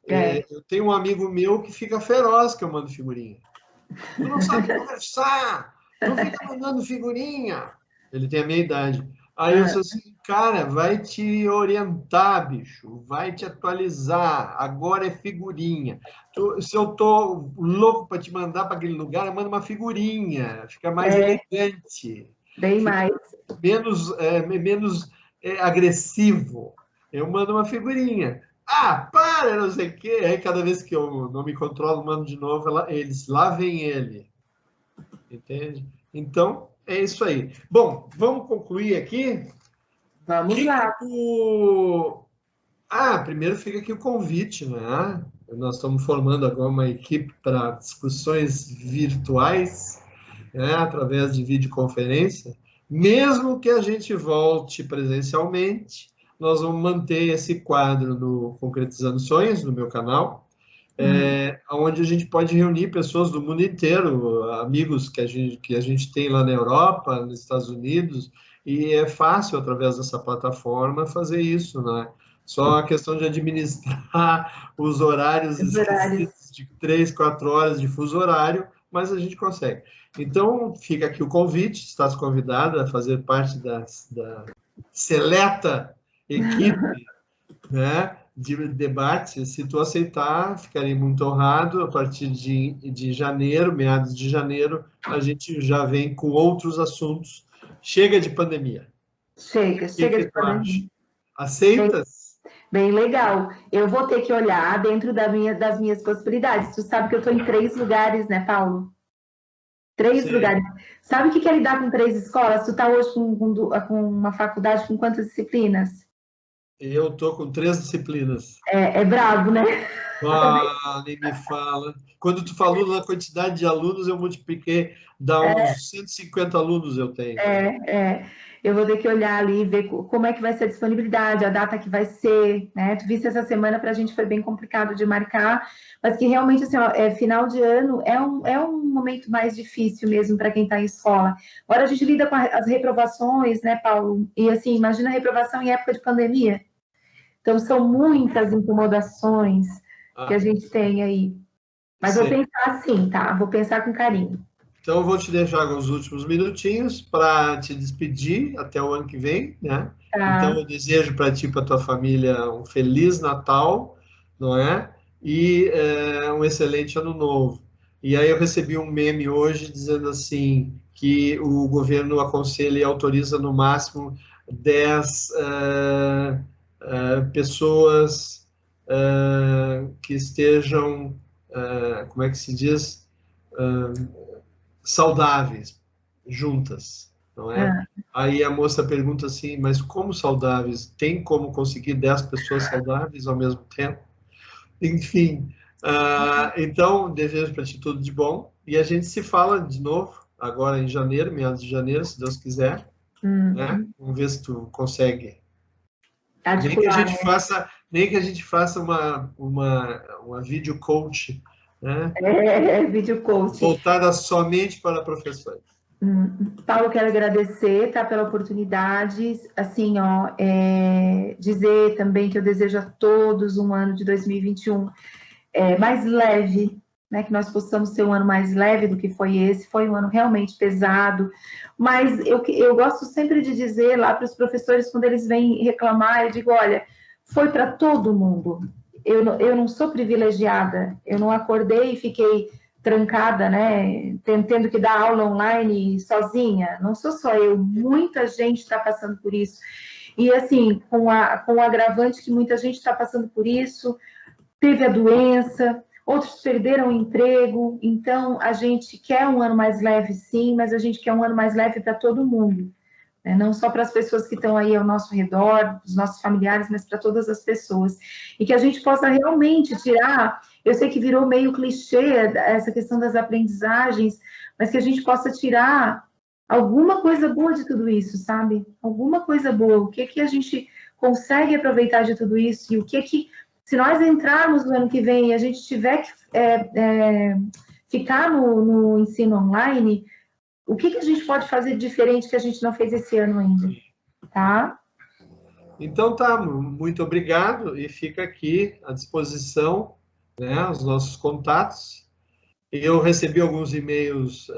Eu tenho um amigo meu que fica feroz que eu mando figurinha. Tu não sabe conversar, tu fica mandando figurinha. Ele tem a minha idade. Aí eu disse assim, cara, vai te orientar, bicho, vai te atualizar, agora é figurinha. Se eu tô louco para te mandar para aquele lugar, eu mando uma figurinha, fica mais elegante. Bem mais. Menos agressivo. Eu mando uma figurinha. Ah, para, não sei o quê. Aí cada vez que eu não me controlo, mando de novo, lá vem ele. Entende? Então, é isso aí. Bom, vamos concluir aqui? Vamos lá. Primeiro fica aqui o convite, né? Nós estamos formando agora uma equipe para discussões virtuais, né? Através de videoconferência. Mesmo que a gente volte presencialmente, nós vamos manter esse quadro no Concretizando Sonhos, no meu canal, onde a gente pode reunir pessoas do mundo inteiro, amigos que a gente tem lá na Europa, nos Estados Unidos, e é fácil, através dessa plataforma, fazer isso, né? Só a questão de administrar os horários esquisitos de 3, 4 horas de fuso horário, mas a gente consegue. Então, fica aqui o convite, estás convidada a fazer parte da seleta equipe, né, de debate. Se tu aceitar, ficarei muito honrado. A partir de janeiro, meados de janeiro, a gente já vem com outros assuntos. Chega de pandemia. Chega de pandemia. Aceitas? Bem legal. Eu vou ter que olhar dentro das minhas possibilidades. Tu sabe que eu estou em 3 lugares, né, Paulo? 3 lugares. Sabe o que é lidar com 3 escolas? Tu está hoje com uma faculdade com quantas disciplinas? Eu estou com 3 disciplinas. É brabo, né? Nem me fala. Quando tu falou na quantidade de alunos, eu multipliquei, dá uns 150 alunos eu tenho. eu vou ter que olhar ali, ver como é que vai ser a disponibilidade, a data que vai ser, né? Tu viste essa semana, para a gente foi bem complicado de marcar, mas que realmente, assim, ó, final de ano é um momento mais difícil mesmo para quem está em escola. Agora a gente lida com as reprovações, né, Paulo? E assim, imagina a reprovação em época de pandemia. Então, são muitas incomodações que a gente tem aí. Mas vou pensar assim, tá? Vou pensar com carinho. Então, eu vou te deixar os últimos minutinhos para te despedir até o ano que vem, né? Tá. Então, eu desejo para ti e para tua família um Feliz Natal, não é? E um excelente Ano Novo. E aí eu recebi um meme hoje dizendo assim, que o governo aconselha e autoriza no máximo 10 pessoas que estejam, como é que se diz? Saudáveis, juntas, não é? Aí a moça pergunta assim, mas como saudáveis? Tem como conseguir 10 pessoas saudáveis ao mesmo tempo? Enfim, então, desejo para ti tudo de bom. E a gente se fala de novo, agora em janeiro, meados de janeiro, se Deus quiser. Né? Vamos ver se tu consegue. Nem que a gente faça uma video coach, né? Vídeo coach. Voltada somente para professores. Paulo, quero agradecer, tá, pela oportunidade, assim, ó, dizer também que eu desejo a todos um ano de 2021 mais leve, né, que nós possamos ter um ano mais leve do que foi esse, foi um ano realmente pesado, mas eu gosto sempre de dizer lá para os professores, quando eles vêm reclamar, eu digo, olha, foi para todo mundo, eu não sou privilegiada, eu não acordei e fiquei trancada, né, tendo que dar aula online sozinha, não sou só eu, muita gente está passando por isso, e assim, com o agravante que muita gente está passando por isso, teve a doença, outros perderam o emprego, então a gente quer um ano mais leve, sim, mas a gente quer um ano mais leve para todo mundo, né? Não só para as pessoas que estão aí ao nosso redor, os nossos familiares, mas para todas as pessoas. E que a gente possa realmente tirar, eu sei que virou meio clichê essa questão das aprendizagens, mas que a gente possa tirar alguma coisa boa de tudo isso, sabe? Alguma coisa boa, o que a gente consegue aproveitar de tudo isso e o que se nós entrarmos no ano que vem e a gente tiver que ficar no ensino online, o que a gente pode fazer diferente que a gente não fez esse ano ainda, tá? Então tá, muito obrigado e fica aqui à disposição, né, os nossos contatos. Eu recebi alguns e-mails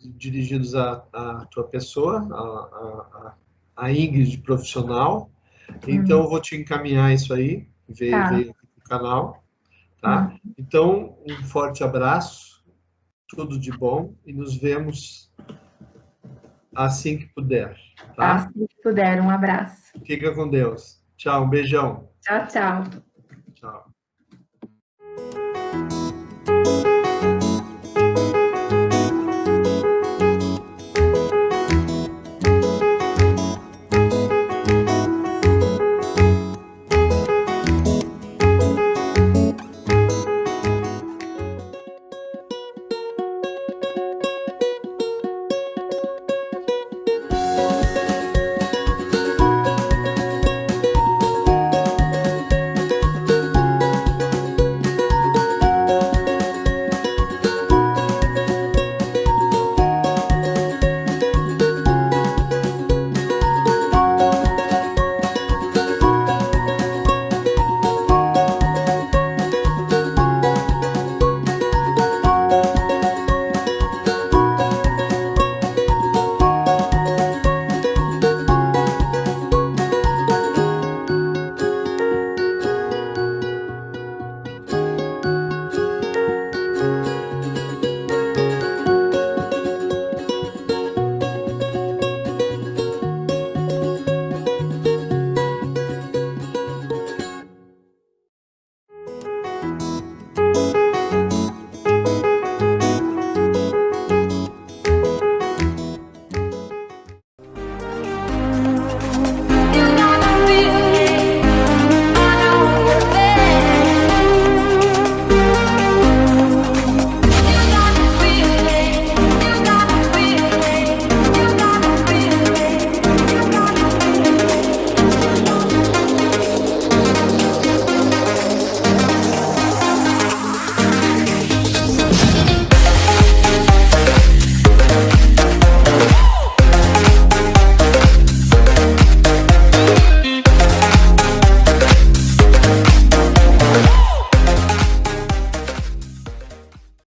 dirigidos à tua pessoa, a Ingrid profissional, então eu vou te encaminhar isso aí, veio aqui no canal, tá? Então, um forte abraço, tudo de bom e nos vemos assim que puder, tá? Assim que puder, um abraço. Fica com Deus. Tchau, um beijão. Tchau, tchau. Tchau.